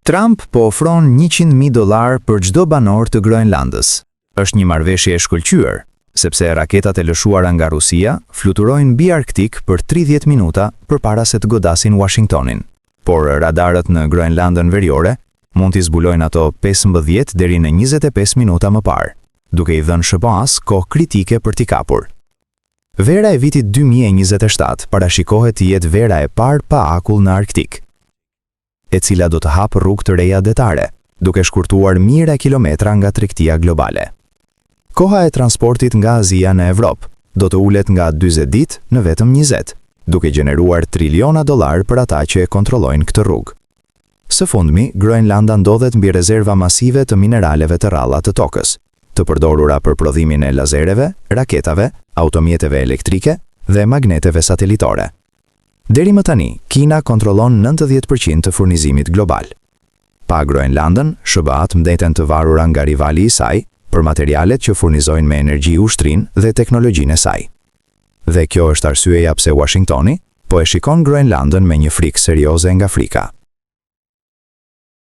Trump po ofron $100.000 për çdo banor të Groenlandës. Është një marrëveshje e shkëlqyer, sepse raketat e lëshuara nga Rusia fluturojnë mbi Arktik për 30 minuta përpara se të godasin Washingtonin. Por radarët në Groenlandën veriore mund t'i zbulojnë ato 15 deri në 25 minuta më parë, duke i dhënë SBA-s kohë kritike për t'i kapur. Vera e vitit 2027 parashikohet të jetë vera e parë pa akull në Arktik, e cila do të hapë rrugë të reja detare, duke shkurtuar mijëra kilometra nga tregtia globale. Koha e transportit nga Azia në Evropë do të ulet nga 40 ditë në vetëm 20, duke gjeneruar $triliona për ata që e kontrollojnë këtë rrugë. Së fundmi, Groenlanda ndodhet mbi rezerva masive të mineraleve të rralla të tokës, të përdorura për prodhimin e lazereve, raketave, automjeteve elektrike dhe magneteve satelitore. Deri më tani, Kina kontrollon 90% të furnizimit global. Pa Groenlandën, SBA-t mbeten të varura nga rivali i saj për materialet që furnizojnë me energji ushtrin dhe teknologjinë e saj. Dhe kjo është arsyeja pse Washingtoni po e shikon Groenlandën me një frikë serioze nga frika.